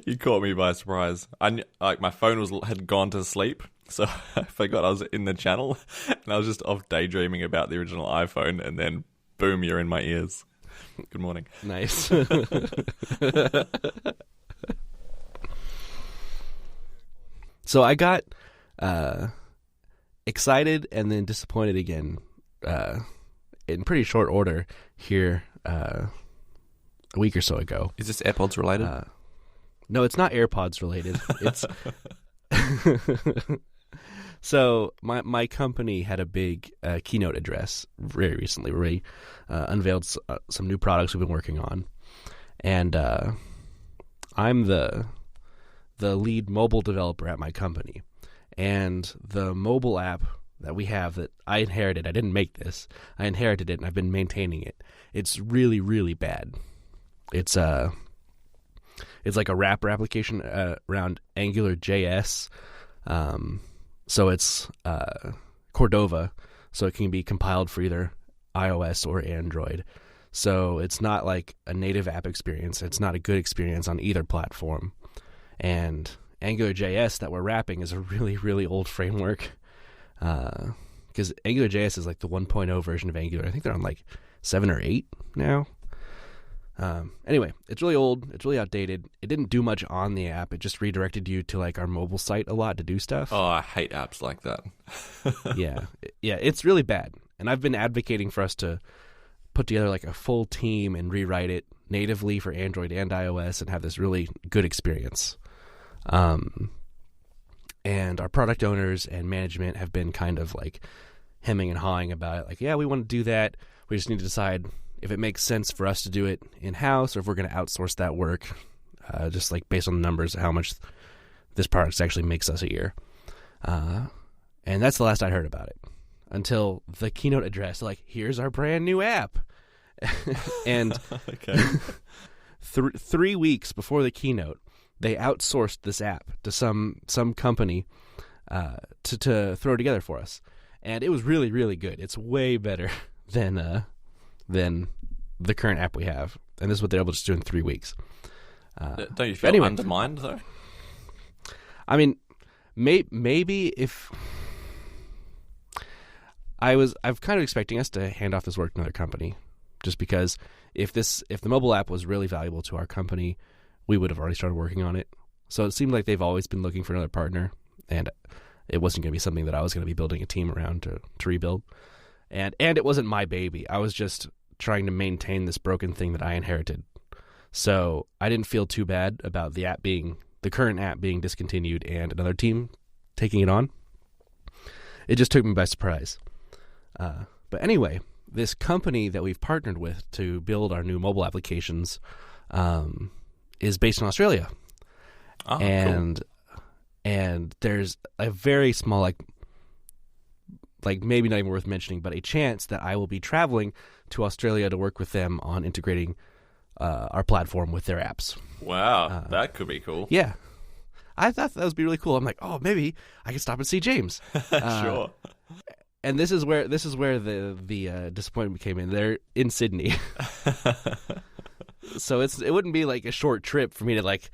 You caught me by surprise. Like my phone had gone to sleep, so I forgot I was in the channel, and I was just off daydreaming about the original iPhone, and then boom, you're in my ears. Good morning. Nice. So I got excited and then disappointed again in pretty short order here a week or so ago. Is this AirPods related? No, it's not AirPods related. It's so my company had a big keynote address very recently where we unveiled some new products we've been working on, and I'm the lead mobile developer at my company, and the mobile app that we have that I inherited, I didn't make this, I inherited it and I've been maintaining it. It's really, really bad. It's like a wrapper application around Angular JS. So it's Cordova, so it can be compiled for either iOS or Android. So it's not like a native app experience. It's not a good experience on either platform. And Angular JS that we're wrapping is a really, really old framework. Because Angular JS is like the 1.0 version of Angular. I think they're on like 7 or 8 now. Anyway, it's really old. It's really outdated. It didn't do much on the app. It just redirected you to like our mobile site a lot to do stuff. Oh, I hate apps like that. Yeah, it's really bad. And I've been advocating for us to put together like a full team and rewrite it natively for Android and iOS and have this really good experience. And our product owners and management have been kind of like hemming and hawing about it. Like, yeah, we want to do that. We just need to decide if it makes sense for us to do it in-house or if we're going to outsource that work, just like based on the numbers of how much this product actually makes us a year. And that's the last I heard about it until the keynote address. Like, here's our brand new app. And 3 weeks before the keynote, they outsourced this app to some company to throw together for us. And it was really, really good. It's way better than the current app we have. And this is what they're able to do in 3 weeks. Don't you feel undermined, though? I mean, maybe if... I've kind of expecting us to hand off this work to another company, just because if the mobile app was really valuable to our company, we would have already started working on it. So it seemed like they've always been looking for another partner, and it wasn't going to be something that I was going to be building a team around to rebuild. And it wasn't my baby. I was just trying to maintain this broken thing that I inherited. So I didn't feel too bad about the current app being discontinued and another team taking it on. It just took me by surprise. But anyway, this company that we've partnered with to build our new mobile applications is based in Australia. Oh, and cool. And there's a very small, like maybe not even worth mentioning, but a chance that I will be traveling to Australia to work with them on integrating our platform with their apps. Wow, that could be cool. Yeah. I thought that would be really cool. I'm like, oh, maybe I can stop and see James. Sure. And this is where the disappointment came in. They're in Sydney. So it wouldn't be like a short trip for me to like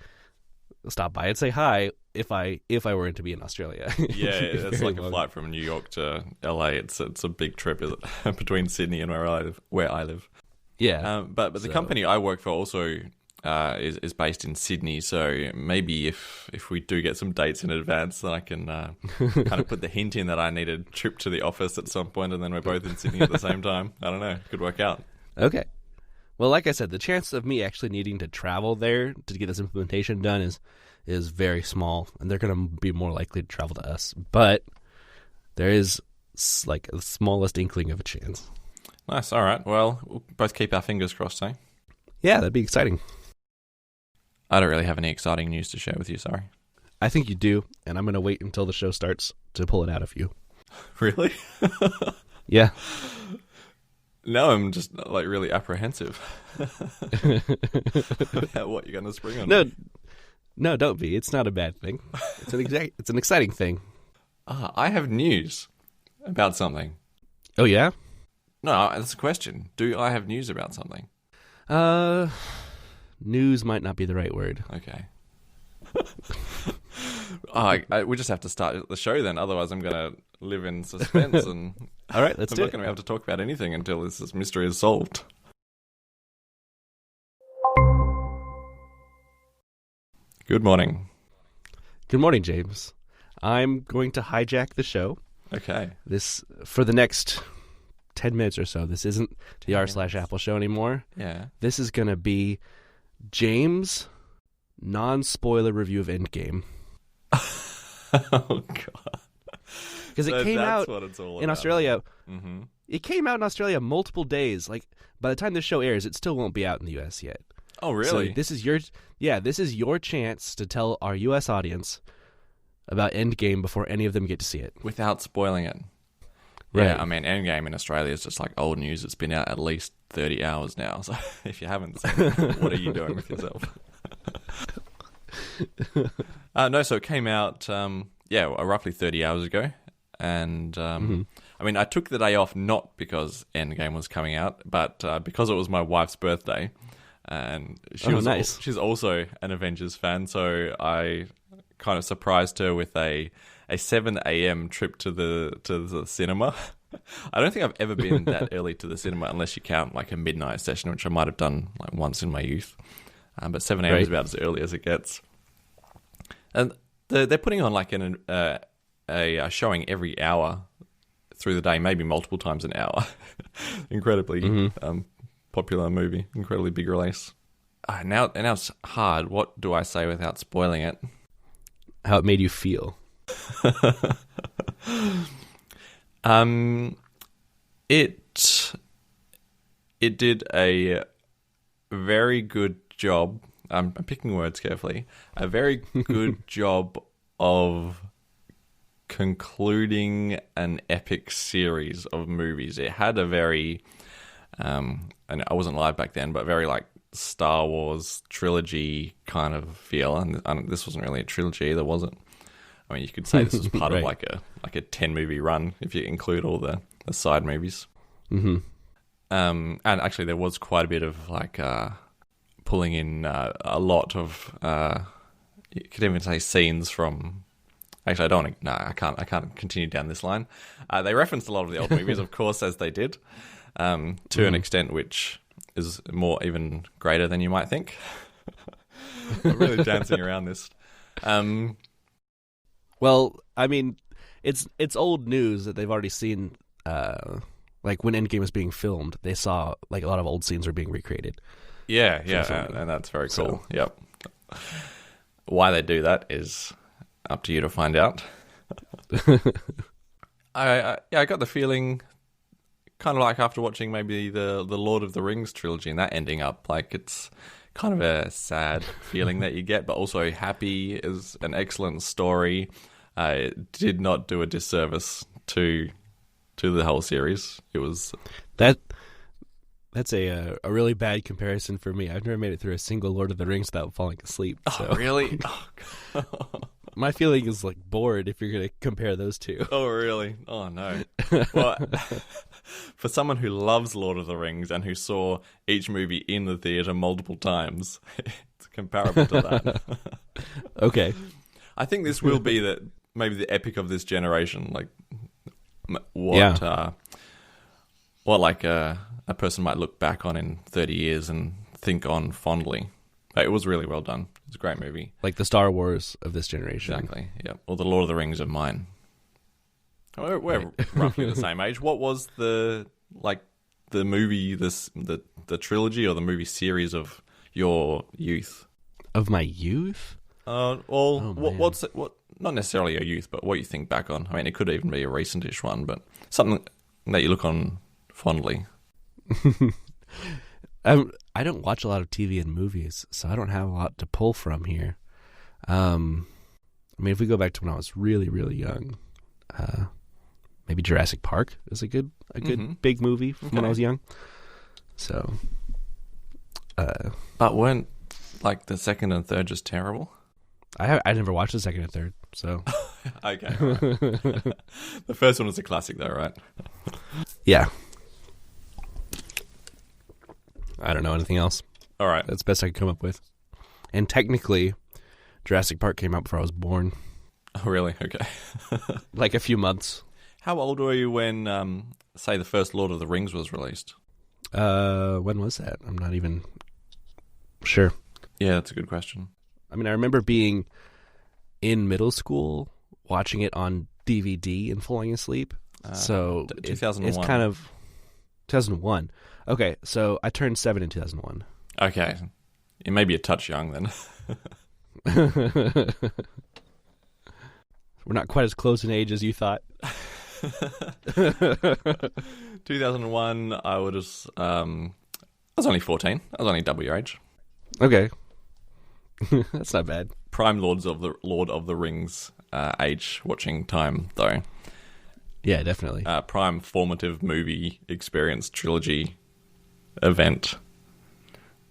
stop by and say hi if I were to be in Australia. Yeah, it's like a flight from New York to LA. It's a big trip, is it? Between Sydney and where I live. Yeah. But the company I work for also is based in Sydney, so maybe if we do get some dates in advance, then I can kind of put the hint in that I need a trip to the office at some point, and then we're both in Sydney at the same time. I don't know. Could work out. Okay. Well, like I said, the chance of me actually needing to travel there to get this implementation done is very small, and they're going to be more likely to travel to us. But there is like the smallest inkling of a chance. Nice. All right. Well, we'll both keep our fingers crossed, eh? Yeah, that'd be exciting. I don't really have any exciting news to share with you, sorry. I think you do, and I'm going to wait until the show starts to pull it out of you. Really? Yeah. No, I'm just like really apprehensive about what you're going to spring on me. No, don't be. It's not a bad thing. It's an exciting thing. I have news about something. Oh, yeah? No, that's a question. Do I have news about something? News might not be the right word. Okay. We just have to start the show then. Otherwise, I'm going to live in suspense. And All right, let's I'm do not it. going to have to talk about anything until this mystery is solved. Good morning. Good morning, James. I'm going to hijack the show. Okay. This for the next 10 minutes or so. This isn't the r/Apple show anymore. Yeah. This is going to be James' non-spoiler review of Endgame. Oh, God. Because it came out what it's all in about. Australia. Mm-hmm. It came out in Australia multiple days. Like, by the time this show airs, it still won't be out in the US yet. Oh, really? So this is your chance to tell our US audience about Endgame before any of them get to see it. Without spoiling it. Right. Yeah, I mean, Endgame in Australia is just like old news. It's been out at least 30 hours now. So if you haven't seen it, what are you doing with yourself? No, so it came out, roughly 30 hours ago. And, I mean, I took the day off not because Endgame was coming out, but because it was my wife's birthday. And she's also an Avengers fan, so I kind of surprised her with a 7 a.m. trip to the cinema. I don't think I've ever been that early to the cinema unless you count like a midnight session, which I might have done like once in my youth. But 7 a.m. is about as early as it gets. And they're putting on like a showing every hour through the day, maybe multiple times an hour. Incredibly popular movie, incredibly big release. Now it's hard. What do I say without spoiling it? How it made you feel. It did a very good job. I'm picking words carefully. A very good job of concluding an epic series of movies. It had a very, and I wasn't live back then, but very like Star Wars trilogy kind of feel. And this wasn't really a trilogy either, was it? I mean, you could say this was part of like a 10 movie run if you include all the side movies. Mm-hmm. And actually, there was quite a bit of like pulling in a lot of you could even say scenes from. Actually, I don't want to. No, I can't continue down this line. They referenced a lot of the old movies, of course, as they did, to an extent which is more even greater than you might think. I'm really dancing around this. Well, I mean, it's old news that they've already seen. Like when Endgame was being filmed, they saw like a lot of old scenes were being recreated. Yeah, and that's very cool. So. Yep. Why they do that is up to you to find out. I got the feeling, kind of like after watching maybe the Lord of the Rings trilogy and that ending up, like it's kind of a sad feeling that you get, but also happy is an excellent story. It did not do a disservice to the whole series. It was that's a really bad comparison for me. I've never made it through a single Lord of the Rings without falling asleep. So. Oh, really? Oh, God. My feeling is like bored if you're going to compare those two. Oh, really? Oh, no. Well, for someone who loves Lord of the Rings and who saw each movie in the theater multiple times, it's comparable to that. Okay. I think this will be maybe the epic of this generation. Like what like a person might look back on in 30 years and think on fondly. It was really well done. It's a great movie. Like the Star Wars of this generation. Exactly, yeah. Or the Lord of the Rings of mine. We're roughly the same age. What was the movie, the trilogy or the movie series of your youth? Of my youth? What's not necessarily your youth, but what you think back on. I mean, it could even be a recentish one, but something that you look on fondly. I don't watch a lot of TV and movies, so I don't have a lot to pull from here. I mean, if we go back to when I was really, really young, maybe Jurassic Park is a good big movie from when I was young. So, but weren't like the second and third just terrible? I never watched the second and third, so okay. Right. The first one was a classic, though, right? Yeah. I don't know anything else. All right. That's the best I could come up with. And technically, Jurassic Park came out before I was born. Oh, really? Okay. Like a few months. How old were you when, say, the first Lord of the Rings was released? When was that? I'm not even sure. Yeah, that's a good question. I mean, I remember being in middle school, watching it on DVD and falling asleep. So 2001. It's kind of 2001. Okay, so I turned 7 in 2001. Okay. You may be a touch young then. We're not quite as close in age as you thought. 2001, I was only 14. I was only double your age. Okay. That's not bad. Prime Lord of the Rings age watching time, though. Yeah, definitely. Prime formative movie experience trilogy event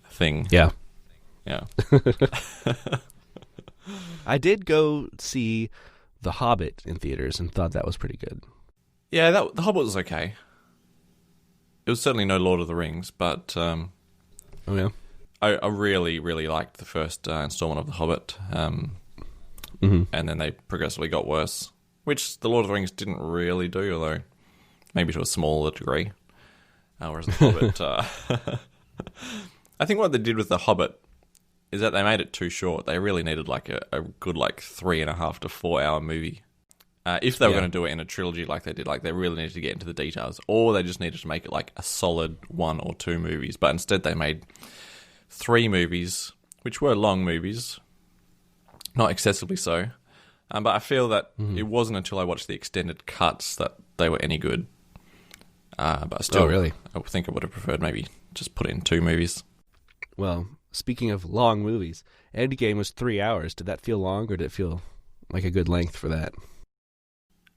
thing. Yeah. Yeah. I did go see The Hobbit in theaters and thought that was pretty good. Yeah, The Hobbit was okay. It was certainly no Lord of the Rings, but Oh, yeah? I really, really liked the first installment of The Hobbit. Mm-hmm. And then they progressively got worse, which The Lord of the Rings didn't really do, although maybe to a smaller degree. Whereas The Hobbit... I think what they did with The Hobbit is that they made it too short. They really needed like a good 3.5 to 4 hour movie. If they were going to do it in a trilogy like they did, like they really needed to get into the details, or they just needed to make it like a solid 1 or 2 movies. But instead they made 3 movies, which were long movies, not excessively so. But I feel that it wasn't until I watched the extended cuts that they were any good. But still, really? I think I would have preferred maybe just put it in 2 movies. Well, speaking of long movies, Endgame was 3 hours. Did that feel long, or did it feel like a good length for that?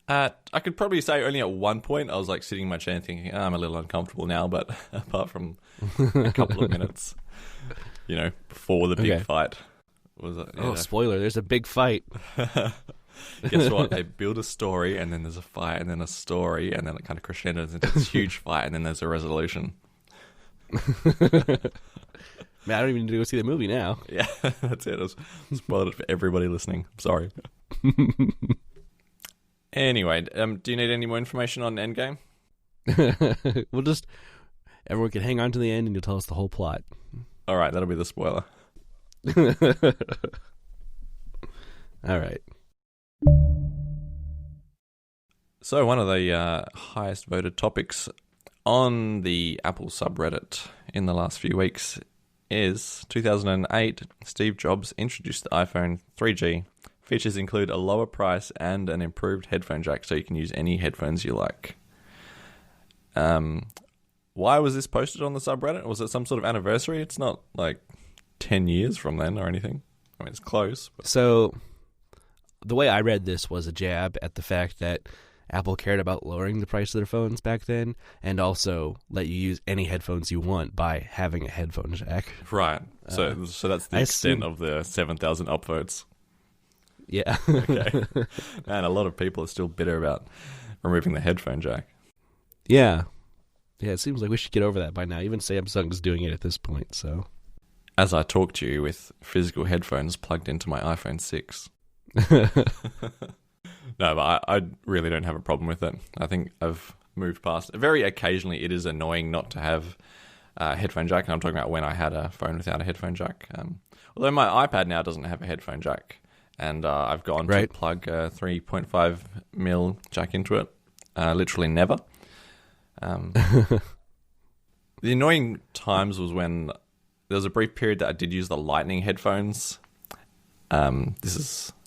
I could probably say only at one point I was like sitting in my chair thinking, I'm a little uncomfortable now, but apart from a couple of minutes, before the big fight. Spoiler, there's a big fight. Guess what? They build a story, and then there's a fight, and then a story, and then it kind of crescendos into this huge fight, and then there's a resolution. Man, I don't even need to go see the movie now. Yeah, that's it. I spoiled it for everybody listening. I'm sorry. Anyway, do you need any more information on Endgame? Everyone can hang on to the end and you'll tell us the whole plot. All right, that'll be the spoiler. All right. So one of the highest voted topics on the Apple subreddit in the last few weeks is 2008, Steve Jobs introduced the iPhone 3G. Features include a lower price and an improved headphone jack, so you can use any headphones you like. Why was this posted on the subreddit? Was it some sort of anniversary? It's not like 10 years from then or anything. I mean, it's close. But... So, the way I read this was a jab at the fact that Apple cared about lowering the price of their phones back then, and also let you use any headphones you want by having a headphone jack. Right. So that's the extent of the 7,000 upvotes. Yeah. Okay. Man, a lot of people are still bitter about removing the headphone jack. Yeah. Yeah, it seems like we should get over that by now. Even Samsung's doing it at this point, so. As I talk to you with physical headphones plugged into my iPhone 6. No, but I really don't have a problem with it. I think I've moved past it. Very occasionally it is annoying not to have a headphone jack, and I'm talking about when I had a phone without a headphone jack. Although my iPad now doesn't have a headphone jack. And I've gone to plug a 3.5mm jack into it. Literally never. The annoying times was when there was a brief period that I did use the Lightning headphones. I'm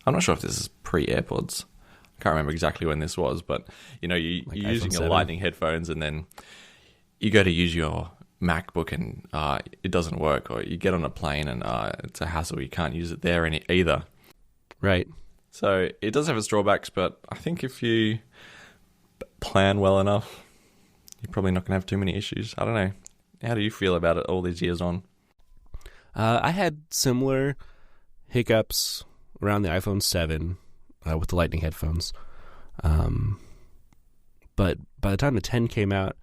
not sure if this is pre-AirPods. I can't remember exactly when this was, but you're using your Lightning headphones, and then you go to use your MacBook and it doesn't work, or you get on a plane and it's a hassle. You can't use it there either. Right. So it does have its drawbacks, but I think if you plan well enough, you're probably not going to have too many issues. I don't know. How do you feel about it all these years on? I had similar hiccups around the iPhone 7 with the Lightning headphones. But by the time the 10 came out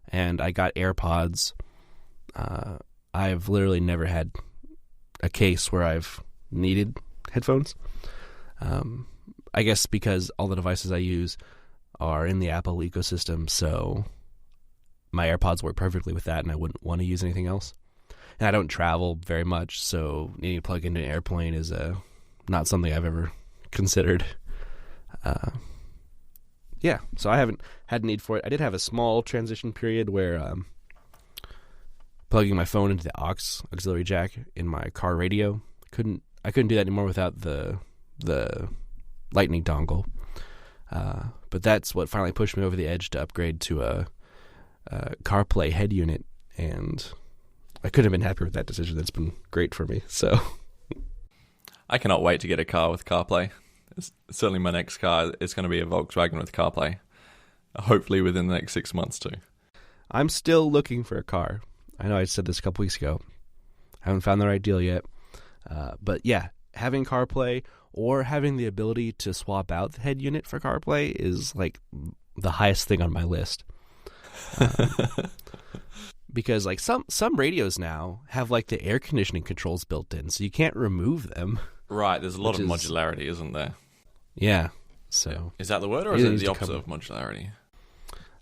and I got AirPods, I've literally never had a case where I've needed headphones. I guess because all the devices I use are in the Apple ecosystem, so my AirPods work perfectly with that, and I wouldn't want to use anything else. And I don't travel very much, so needing to plug into an airplane is not something I've ever considered. So I haven't had a need for it. I did have a small transition period where plugging my phone into the auxiliary jack in my car radio, I couldn't do that anymore without the lightning dongle. But that's what finally pushed me over the edge to upgrade to a CarPlay head unit, and I couldn't have been happier with that decision. That's been great for me. So I cannot wait to get a car with CarPlay. Certainly my next car is going to be a Volkswagen with CarPlay, hopefully within the next 6 months too. I'm still looking for a car. I know I said this a couple weeks ago. I haven't found the right deal yet. But yeah, having CarPlay or having the ability to swap out the head unit for CarPlay is like the highest thing on my list. Because like some radios now have like the air conditioning controls built in, so you can't remove them. Right, there's a lot of modularity, isn't there? Yeah. So is that the word, or is it the opposite of modularity?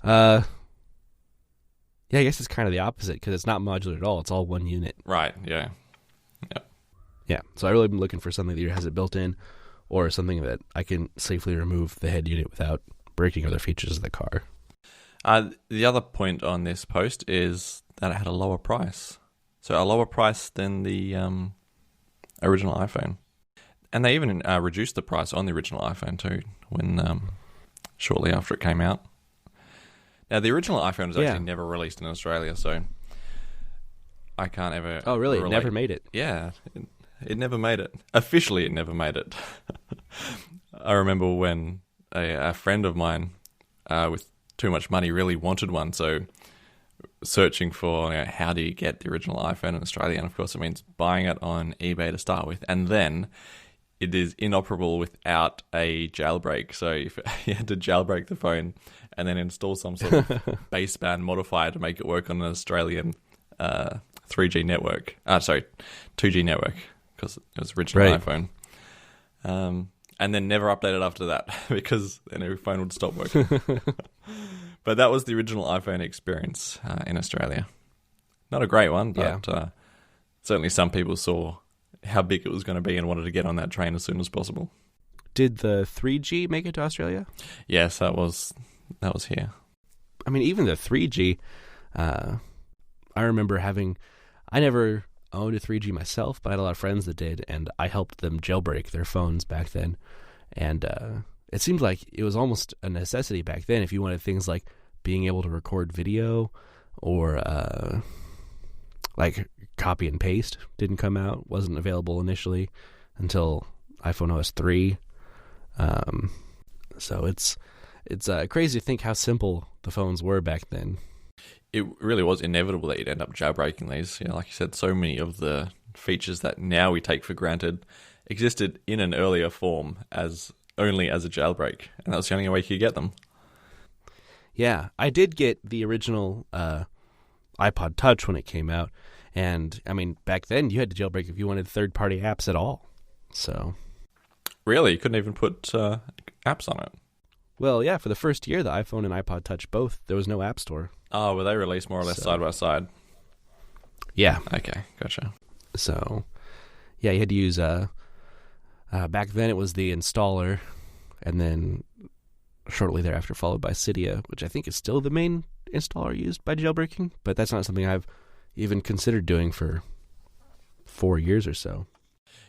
Yeah, I guess it's kind of the opposite because it's not modular at all. It's all one unit. Right. Yeah. Yep. Yeah. So I really been looking for something that either has it built in, or something that I can safely remove the head unit without breaking other features of the car. The other point on this post is that it had a lower price. So a lower price than the original iPhone. And they even reduced the price on the original iPhone too, when shortly after it came out. Now, the original iPhone was actually never released in Australia, so I can't ever... Oh, really? relate. It never made it? Yeah, it never made it. Officially, it never made it. I remember when a friend of mine with too much money really wanted one, so searching for how do you get the original iPhone in Australia, and of course it means buying it on eBay to start with, and then it is inoperable without a jailbreak. So if you had to jailbreak the phone and then install some sort of baseband modifier to make it work on an Australian 3G network. 2G network, because it was original iPhone. And then never update it after that, because then every phone would stop working. But that was the original iPhone experience in Australia. Not a great one, but certainly some people saw how big it was going to be and wanted to get on that train as soon as possible. Did the 3G make it to Australia? Yes, that was here. I mean, even the 3G, I remember I never owned a 3G myself, but I had a lot of friends that did, and I helped them jailbreak their phones back then. And it seemed like it was almost a necessity back then if you wanted things like being able to record video, or like copy and paste didn't come out, wasn't available initially until iPhone OS 3. So it's crazy to think how simple the phones were back then. It really was inevitable that you'd end up jailbreaking these. Like you said, so many of the features that now we take for granted existed in an earlier form only as a jailbreak, and that was the only way you could get them. Yeah, I did get the original iPod Touch when it came out, and I mean, back then you had to jailbreak if you wanted third-party apps at all. So, really, you couldn't even put apps on it? Well, yeah, for the first year, the iPhone and iPod Touch both, there was no app store. Oh, were they released more or less side by side? Yeah. Okay, gotcha. So, yeah, you had to use, back then it was the installer, and then shortly thereafter followed by Cydia, which I think is still the main installer used by jailbreaking, but that's not something I've even considered doing for 4 years or so.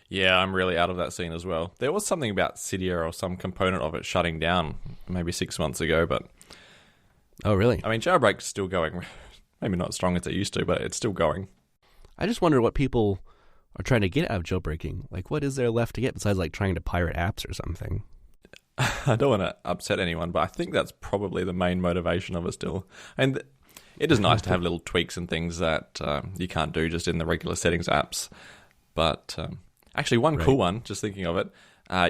Yeah, I'm really out of that scene as well. There was something about Cydia or some component of it shutting down maybe 6 months ago, but... Oh, really? I mean, jailbreak's still going. Maybe not as strong as it used to, but it's still going. I just wonder what people are trying to get out of jailbreaking. Like, what is there left to get besides, like, trying to pirate apps or something? I don't want to upset anyone, but I think that's probably the main motivation of it still. And it is nice to have little tweaks and things that you can't do just in the regular settings apps. But actually, one cool one, just thinking of it,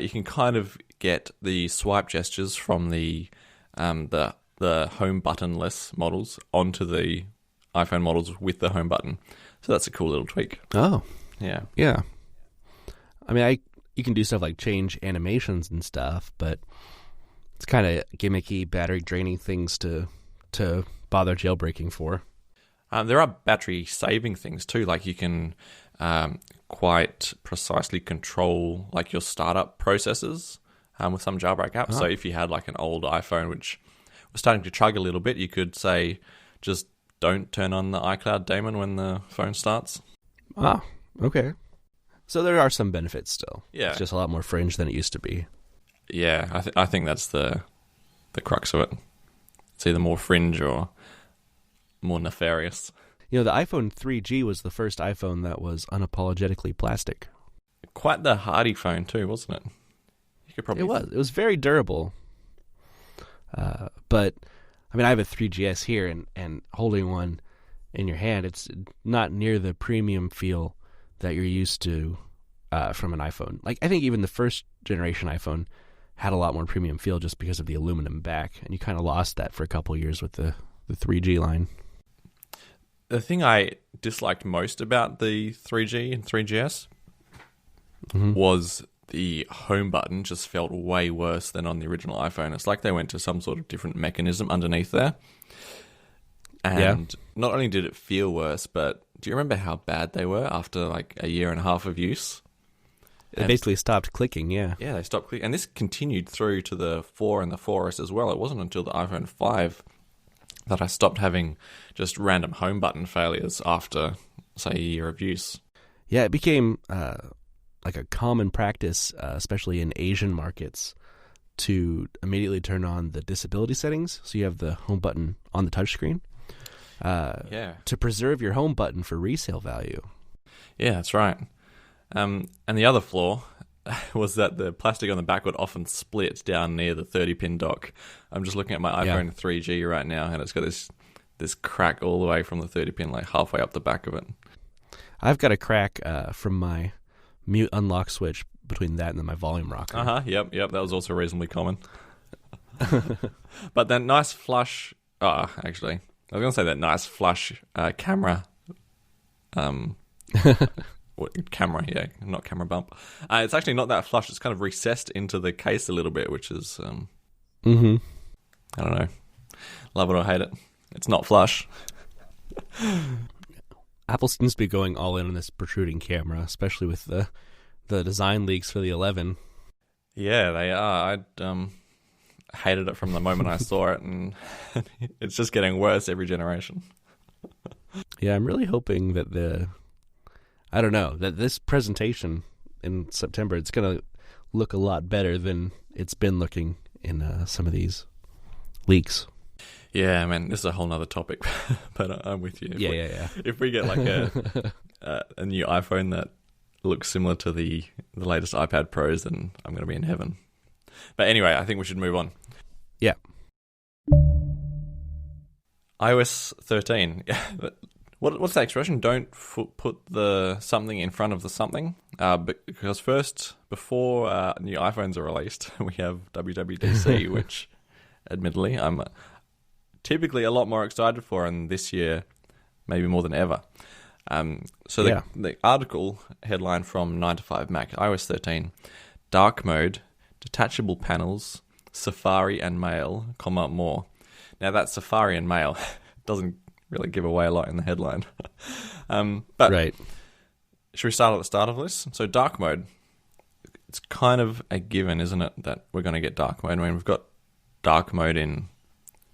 you can kind of get the swipe gestures from the home button-less models onto the iPhone models with the home button. So that's a cool little tweak. Oh. Yeah. Yeah. I mean, you can do stuff like change animations and stuff, but it's kind of gimmicky, battery draining things to bother jailbreaking for. There are battery saving things too, like you can quite precisely control like your startup processes with some jailbreak apps. So if you had like an old iPhone which was starting to chug a little bit, you could say just don't turn on the iCloud daemon when the phone starts. Ah, okay. So there are some benefits still. Yeah. It's just a lot more fringe than it used to be. Yeah, I think that's the crux of it. It's either more fringe or more nefarious. You know, the iPhone 3G was the first iPhone that was unapologetically plastic. Quite the hardy phone too, wasn't it? You could probably. It was very durable. But I mean, I have a 3GS here, and holding one in your hand, it's not near the premium feel that you're used to from an iPhone. Like, I think even the first generation iPhone had a lot more premium feel just because of the aluminum back, and you kind of lost that for a couple of years with the 3G line. The thing I disliked most about the 3G and 3GS was the home button just felt way worse than on the original iPhone. It's like they went to some sort of different mechanism underneath there. And not only did it feel worse, but do you remember how bad they were after like a year and a half of use? They basically stopped clicking, yeah. Yeah, they stopped clicking. And this continued through to the 4 and the 4S as well. It wasn't until the iPhone 5 that I stopped having just random home button failures after, say, a year of use. Yeah, it became like a common practice, especially in Asian markets, to immediately turn on the disability settings. So you have the home button on the touchscreen. To preserve your home button for resale value. Yeah, that's right. And the other flaw was that the plastic on the back would often split down near the 30-pin dock. I'm just looking at my iPhone 3G right now, and it's got this crack all the way from the 30-pin, like halfway up the back of it. I've got a crack from my mute unlock switch between that and then my volume rocker. Yep. That was also reasonably common. But that nice flush... actually, I was going to say that nice flush camera... camera, yeah, not camera bump. It's actually not that flush. It's kind of recessed into the case a little bit, which is, I don't know, love it or hate it. It's not flush. Apple seems to be going all in on this protruding camera, especially with the design leaks for the 11. Yeah, they are. I hated it from the moment I saw it, and it's just getting worse every generation. Yeah, I'm really hoping that that this presentation in September, it's going to look a lot better than it's been looking in some of these leaks. Yeah, man, this is a whole nother topic, but I'm with you. If we get like a new iPhone that looks similar to the latest iPad Pros, then I'm going to be in heaven. But anyway, I think we should move on. Yeah. iOS 13. What's that expression? Don't put the something in front of the something. Because first, before new iPhones are released, we have WWDC, which, admittedly, I'm typically a lot more excited for, and this year, maybe more than ever. The article headline from 9to5Mac, iOS 13, dark mode, detachable panels, Safari and Mail, more. Now that Safari and Mail doesn't really give away a lot in the headline. But right. Should we start at the start of this? So dark mode, it's kind of a given, isn't it, that we're going to get dark mode. I mean, we've got dark mode in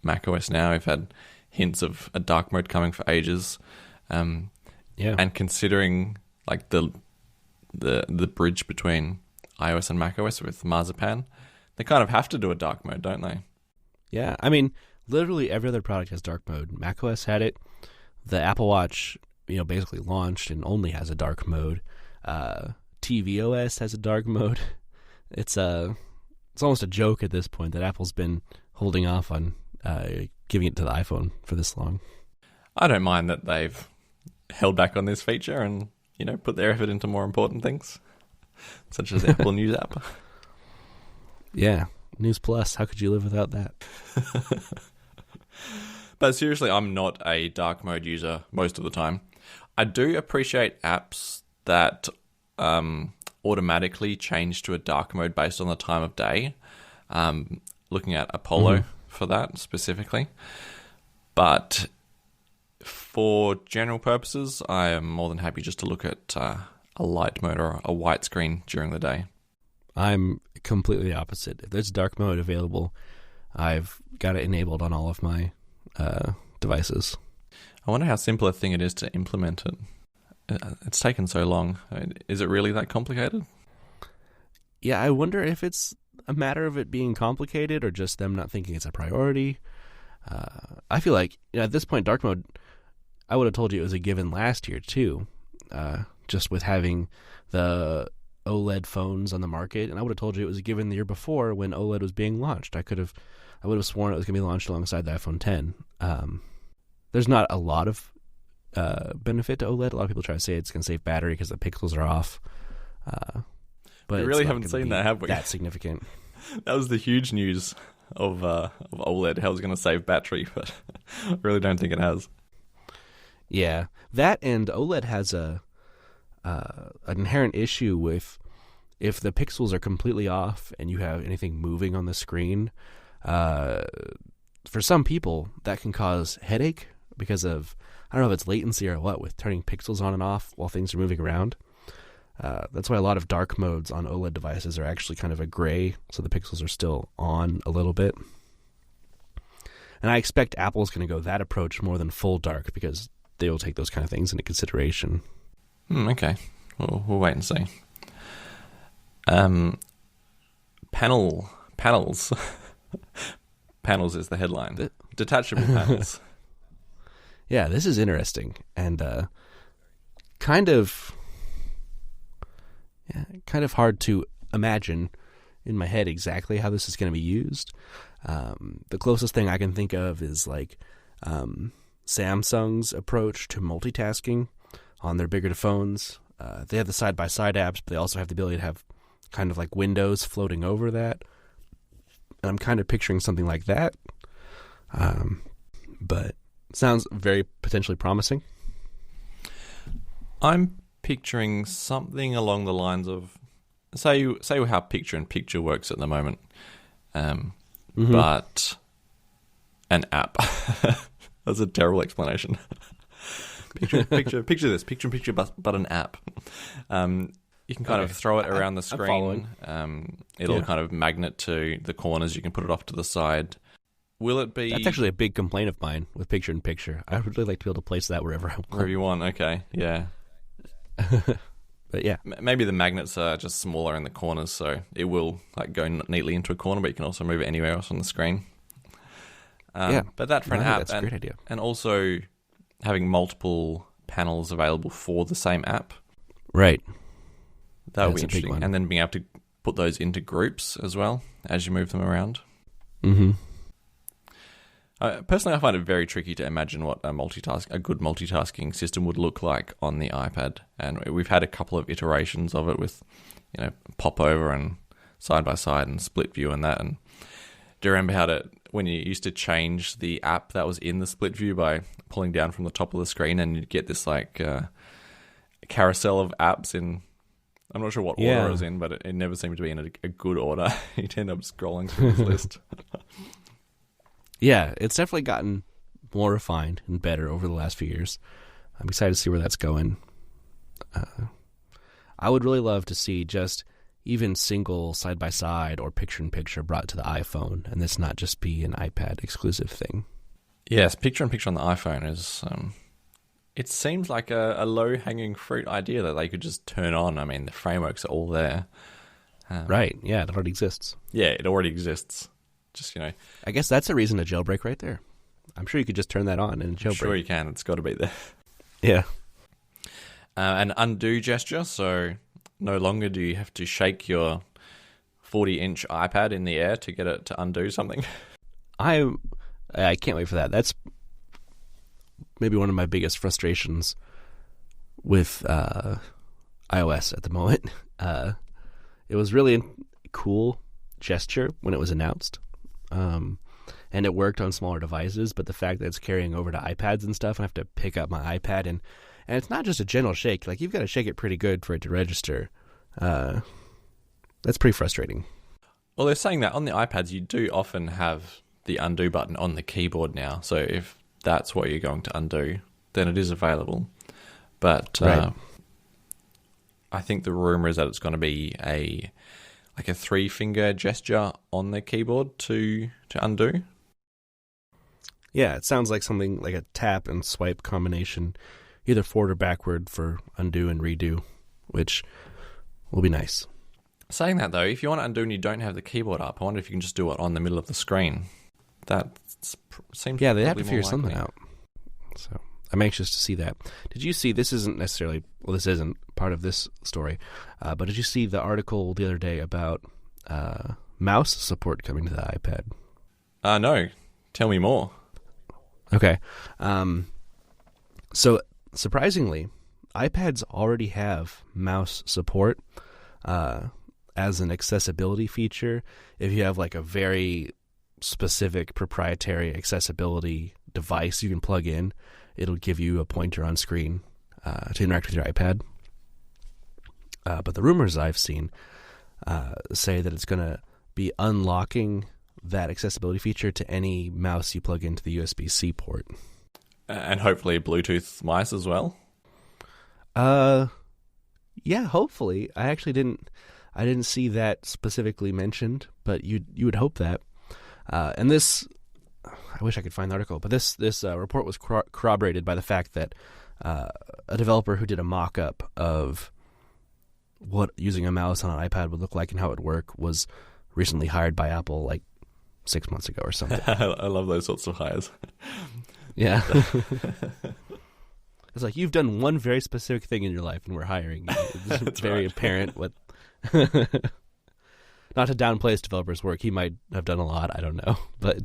macOS now. We've had hints of a dark mode coming for ages. And considering like the bridge between iOS and macOS with Marzipan, they kind of have to do a dark mode, don't they? Yeah, I mean, literally every other product has dark mode. macOS had it. The Apple Watch, basically launched and only has a dark mode. tvOS has a dark mode. It's almost a joke at this point that Apple's been holding off on giving it to the iPhone for this long. I don't mind that they've held back on this feature and put their effort into more important things, such as the Apple News app. Yeah. News Plus, how could you live without that? But seriously, I'm not a dark mode user most of the time. I do appreciate apps that automatically change to a dark mode based on the time of day. Looking at Apollo for that specifically. But for general purposes, I am more than happy just to look at a light mode or a white screen during the day. I'm completely opposite. If there's dark mode available, I've got it enabled on all of my devices. I wonder how simple a thing it is to implement it. It's taken so long. Is it really that complicated? Yeah, I wonder if it's a matter of it being complicated or just them not thinking it's a priority. I feel like at this point, dark mode, I would have told you it was a given last year too, just with having the OLED phones on the market, and I would have told you it was a given the year before when OLED was being launched. I would have sworn it was going to be launched alongside the iPhone 10. There's not a lot of benefit to OLED. A lot of people try to say it's going to save battery because the pixels are off. But we really haven't seen that, have we? That significant. That was the huge news of OLED, how it's going to save battery, but I really don't think it has. Yeah, that and OLED has an inherent issue with if the pixels are completely off and you have anything moving on the screen. For some people, that can cause headache because of, I don't know if it's latency or what, with turning pixels on and off while things are moving around. That's why a lot of dark modes on OLED devices are actually kind of a gray, so the pixels are still on a little bit. And I expect Apple's going to go that approach more than full dark because they will take those kind of things into consideration. Okay. We'll wait and see. Panels. Panels is the headline. Detachable panels. Yeah, this is interesting and kind of hard to imagine in my head exactly how this is going to be used. The closest thing I can think of is like Samsung's approach to multitasking on their bigger phones. They have the side-by-side apps, but they also have the ability to have kind of like windows floating over that. And I'm kind of picturing something like that. But it sounds very potentially promising. I'm picturing something along the lines of, say how picture-in-picture works at the moment, but an app. That's a terrible explanation. Picture this, picture-in-picture, but an app. You can kind of throw it around the screen. It'll kind of magnet to the corners. You can put it off to the side. Will it be... That's actually a big complaint of mine with picture-in-picture. I would really like to be able to place that wherever I want. Wherever you want, okay, yeah. But yeah. Maybe the magnets are just smaller in the corners, so it will like go neatly into a corner, but you can also move it anywhere else on the screen. But that for an app, that's a great idea. And also having multiple panels available for the same app. Right. That would be interesting. And then being able to put those into groups as well as you move them around. Mm-hmm. Personally, I find it very tricky to imagine what a good multitasking system would look like on the iPad. And we've had a couple of iterations of it with, pop over and side by side and split view and that. And do you remember when you used to change the app that was in the split view by pulling down from the top of the screen, and you'd get this like carousel of apps in, I'm not sure what order it was in, but it never seemed to be in a good order. You'd end up scrolling through this list. Yeah, it's definitely gotten more refined and better over the last few years. I'm excited to see where that's going. I would really love to see just even single side-by-side or picture-in-picture brought to the iPhone, and this not just be an iPad exclusive thing. Yes, picture-in-picture on the iPhone is... it seems like a low-hanging fruit idea that they could just turn on. I mean, the frameworks are all there. Right, yeah, it already exists. Yeah, it already exists. Just, I guess that's a reason to jailbreak right there. I'm sure you could just turn that on and jailbreak. I'm sure you can. It's got to be there. Yeah. An undo gesture, so no longer do you have to shake your 40-inch iPad in the air to get it to undo something. I can't wait for that. That's maybe one of my biggest frustrations with iOS at the moment. It was really cool gesture when it was announced. And it worked on smaller devices, but the fact that it's carrying over to iPads and stuff, I have to pick up my iPad and it's not just a gentle shake. Like, you've got to shake it pretty good for it to register. That's pretty frustrating. Well, they're saying that on the iPads, you do often have the undo button on the keyboard now. So if that's what you're going to undo, then it is available. But Right. I think the rumor is that it's going to be a 3-finger gesture on the keyboard to undo. Yeah, it sounds like something like a tap and swipe combination, either forward or backward for undo and redo, which will be nice. Saying that, though, if you want to undo and you don't have the keyboard up, I wonder if you can just do it on the middle of the screen. That seems Yeah, they have probably to figure more something likely. out. So I'm anxious to see that. Did you see, this isn't necessarily, well, this isn't part of this story, but did you see the article the other day about mouse support coming to the iPad? No. Tell me more. Okay. So surprisingly, iPads already have mouse support as an accessibility feature. If you have like a very specific proprietary accessibility device you can plug in, it'll give you a pointer on screen to interact with your iPad. But the rumors I've seen say that it's going to be unlocking that accessibility feature to any mouse you plug into the USB-C port. And hopefully Bluetooth mice as well. Yeah, hopefully. I actually didn't see that specifically mentioned, but you would hope that. And this, I wish I could find the article, but this report was corroborated by the fact that a developer who did a mock-up of what using a mouse on an iPad would look like and how it would work was recently hired by Apple like 6 months ago or something. I love those sorts of hires. Yeah. It's like, you've done one very specific thing in your life and we're hiring you. It's very apparent what... Not to downplay this developer's work. He might have done a lot. I don't know. But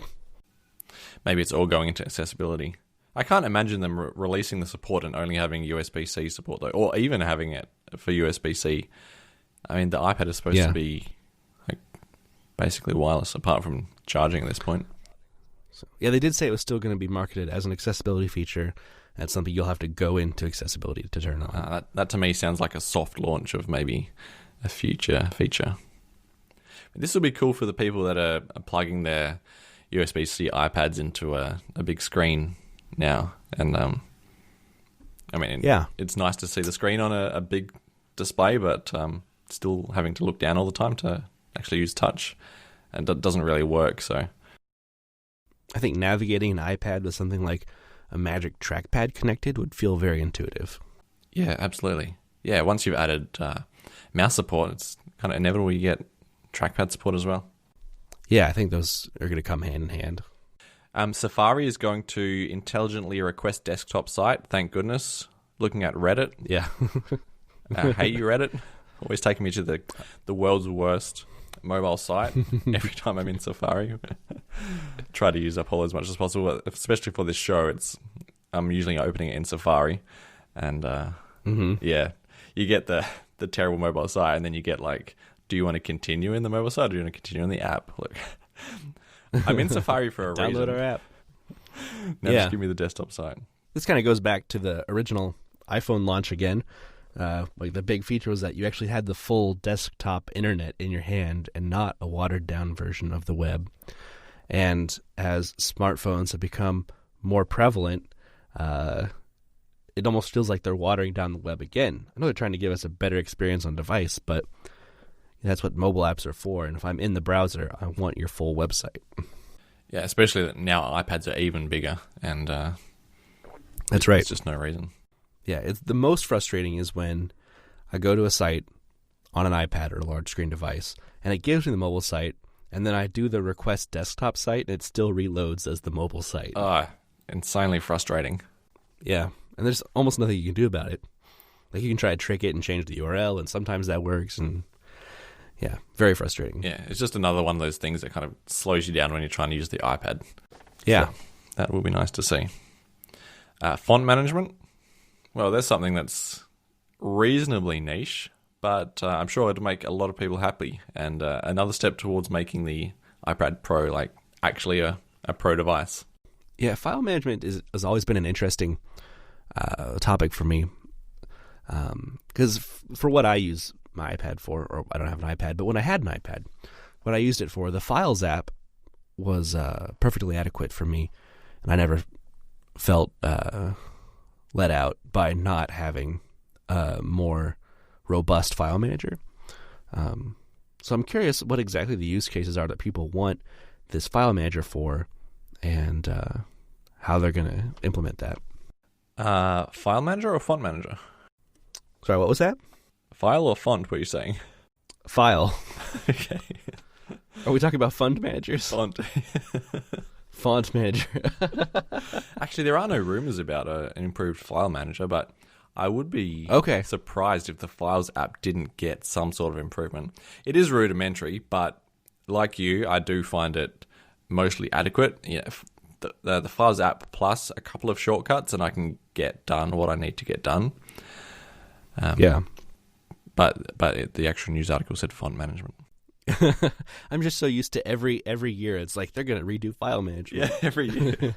Maybe it's all going into accessibility. I can't imagine them releasing the support and only having USB-C support, though, or even having it for USB-C. I mean, the iPad is supposed to be like basically wireless, apart from charging at this point. yeah, they did say it was still going to be marketed as an accessibility feature. That's something you'll have to go into accessibility to turn on. That to me sounds like a soft launch of maybe a future feature. This will be cool for the people that are plugging their USB-C iPads into a big screen now. And, I mean, it's nice to see the screen on a big display, but still having to look down all the time to actually use touch. And that doesn't really work, so... I think navigating an iPad with something like a magic trackpad connected would feel very intuitive. Yeah, absolutely. Yeah, once you've added mouse support, it's kind of inevitable you get trackpad support as well. Yeah, I think those are going to come hand in hand. Safari is going to intelligently request desktop site, thank goodness. Looking at Reddit. Yeah. Hate you, Reddit. Always taking me to the world's worst mobile site every time I'm in Safari. Try to use Apollo as much as possible, especially for this show. I'm usually opening it in Safari, and yeah, you get the terrible mobile site, and then you get like, do you want to continue in the mobile site, or do you want to continue in the app? Look, I'm in Safari for a reason. Download our app. Now just give me the desktop site. This kind of goes back to the original iPhone launch again. Like the big feature was that you actually had the full desktop internet in your hand and not a watered down version of the web. And as smartphones have become more prevalent, it almost feels like they're watering down the web again. I know they're trying to give us a better experience on device, but that's what mobile apps are for. And if I'm in the browser, I want your full website. Yeah, especially that now iPads are even bigger, and that's right. There's just no reason. Yeah, it's the most frustrating is when I go to a site on an iPad or a large screen device, and it gives me the mobile site, and then I do the request desktop site, and it still reloads as the mobile site. Insanely frustrating. Yeah, and there's almost nothing you can do about it. Like, you can try to trick it and change the URL, and sometimes that works, and yeah, very frustrating. Yeah, it's just another one of those things that kind of slows you down when you're trying to use the iPad. Yeah. So that will be nice to see. Font management. Well, there's something that's reasonably niche, but I'm sure it'll make a lot of people happy, and another step towards making the iPad Pro like actually a pro device. Yeah, file management has always been an interesting topic for me, because for what I use my iPad for, or I don't have an iPad, but when I had an iPad, what I used it for, the Files app was perfectly adequate for me, and I never felt let out by not having a more robust file manager. So I'm curious what exactly the use cases are that people want this file manager for, and how they're going to implement that. File manager or font manager? Sorry, what was that? File or font, what are you saying? File. Okay. Are we talking about fund managers? Font. Font manager. Actually, there are no rumors about an improved file manager, but I would be surprised if the Files app didn't get some sort of improvement. It is rudimentary, but like you, I do find it mostly adequate. Yeah, the Files app plus a couple of shortcuts, and I can get done what I need to get done. Yeah. But the actual news article said font management. I'm just so used to every year. It's like they're going to redo file management. Yeah, every year.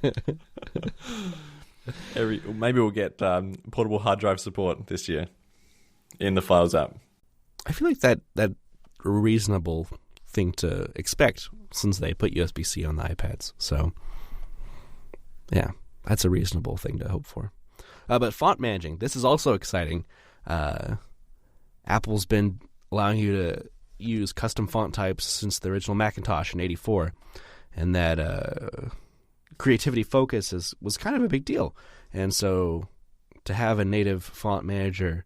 Maybe we'll get portable hard drive support this year in the Files app. I feel like that a reasonable thing to expect since they put USB-C on the iPads. So, yeah, that's a reasonable thing to hope for. But font managing, this is also exciting. Apple's been allowing you to use custom font types since the original Macintosh in '84, and that creativity focus was kind of a big deal. And so to have a native font manager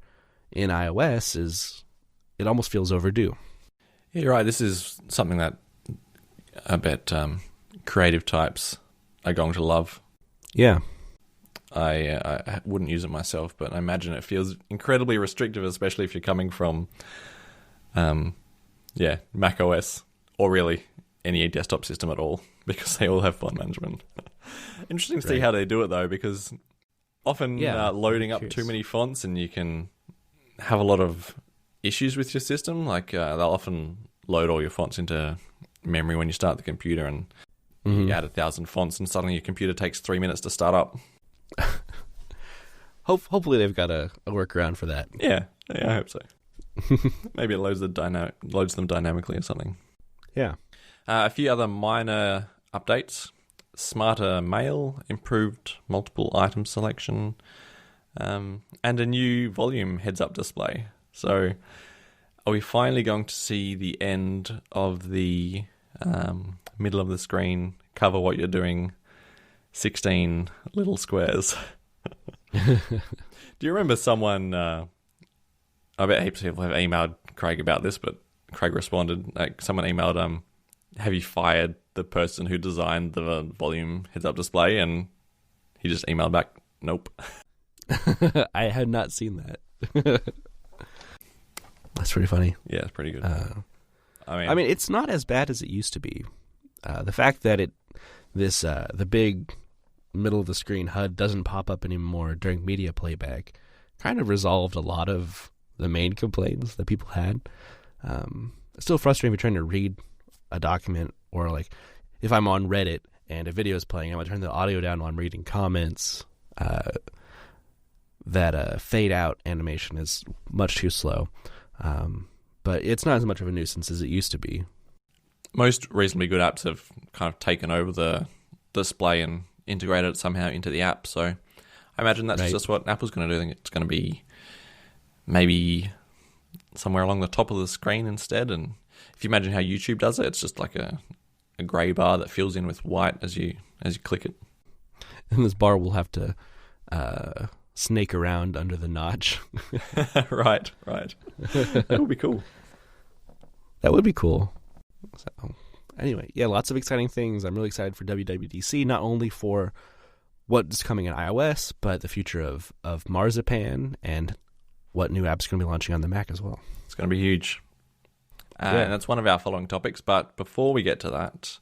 in iOS it almost feels overdue. Yeah, you're right. This is something that I bet creative types are going to love. Yeah. I wouldn't use it myself, but I imagine it feels incredibly restrictive, especially if you're coming from Mac OS, or really any desktop system at all, because they all have font management. Interesting to see how they do it, though, because often loading up too many fonts, and you can have a lot of issues with your system. Like they'll often load all your fonts into memory when you start the computer, and you add 1,000 fonts, and suddenly your computer takes 3 minutes to start up. Hopefully they've got a workaround for that. Yeah, I hope so. Maybe it loads them dynamically or something. Yeah. A few other minor updates. Smarter mail, improved multiple item selection, and a new volume heads-up display. So are we finally going to see the end of the middle of the screen, cover what you're doing, 16 little squares? Do you remember someone... I bet heaps of people have emailed Craig about this, but Craig responded, like someone emailed, have you fired the person who designed the volume heads-up display? And he just emailed back, nope. I had not seen that. That's pretty funny. Yeah, it's pretty good. I mean, it's not as bad as it used to be. The fact that the big middle of the screen HUD doesn't pop up anymore during media playback kind of resolved a lot of the main complaints that people had. It's still frustrating if you're trying to read a document, or like if I'm on Reddit and a video is playing, I'm going to turn the audio down while I'm reading comments. That fade out animation is much too slow. But it's not as much of a nuisance as it used to be. Most reasonably good apps have kind of taken over the display and integrated it somehow into the app. So I imagine that's just what Apple's going to do. I think it's going to be maybe somewhere along the top of the screen instead. And if you imagine how YouTube does it, it's just like a grey bar that fills in with white as you click it. And this bar will have to snake around under the notch. Right. That would be cool. That would be cool. So, anyway, yeah, lots of exciting things. I'm really excited for WWDC, not only for what's coming in iOS, but the future of Marzipan and what new apps are going to be launching on the Mac as well. It's going to be huge. And that's one of our following topics. But before we get to that,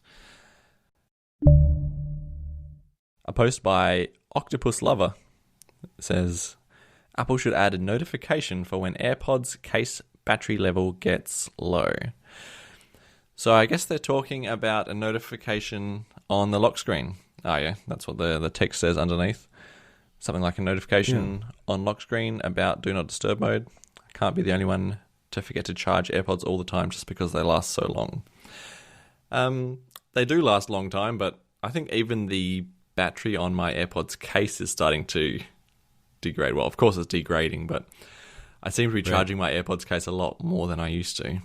a post by Octopus Lover says, Apple should add a notification for when AirPods case battery level gets low. So I guess they're talking about a notification on the lock screen. Oh yeah, that's what the text says underneath. Something like a notification on lock screen about do not disturb mode. I can't be the only one to forget to charge AirPods all the time just because they last so long. They do last a long time, but I think even the battery on my AirPods case is starting to degrade. Well, of course it's degrading, but I seem to be charging my AirPods case a lot more than I used to.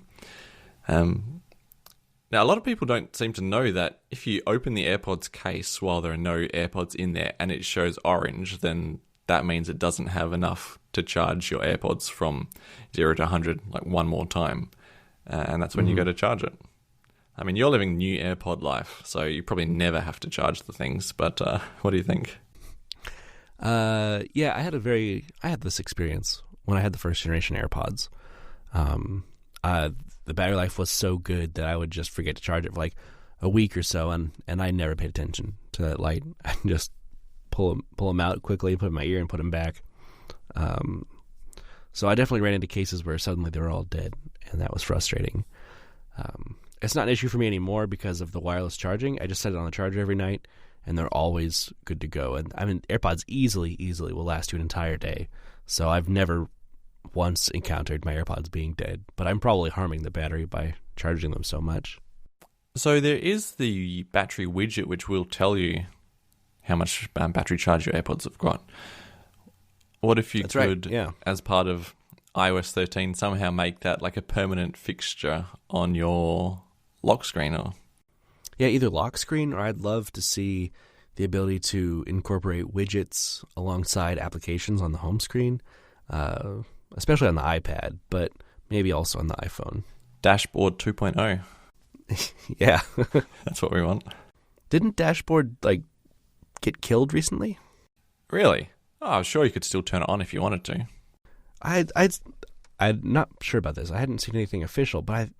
Now, a lot of people don't seem to know that if you open the AirPods case while there are no AirPods in there and it shows orange, then that means it doesn't have enough to charge your AirPods from 0 to 100 like one more time. And that's when you go to charge it. I mean, you're living new AirPod life, so you probably never have to charge the things, but what do you think? Yeah, I had this experience when I had the first generation AirPods. The battery life was so good that I would just forget to charge it for like a week or so, and I never paid attention to that light. I just pull them out quickly, put them in my ear, and put them back. So I definitely ran into cases where suddenly they were all dead, and that was frustrating. It's not an issue for me anymore because of the wireless charging. I just set it on the charger every night, and they're always good to go. And I mean, AirPods easily will last you an entire day. So I've never once encountered my AirPods being dead, but I'm probably harming the battery by charging them so much. So there is the battery widget which will tell you how much battery charge your AirPods have got. What if you as part of iOS 13, somehow make that like a permanent fixture on your lock screen? Or either lock screen, or I'd love to see the ability to incorporate widgets alongside applications on the home screen, especially on the iPad, but maybe also on the iPhone. Dashboard 2.0. Yeah. That's what we want. Didn't Dashboard get killed recently? Really? Oh, sure, you could still turn it on if you wanted to. I'm not sure about this. I hadn't seen anything official, but I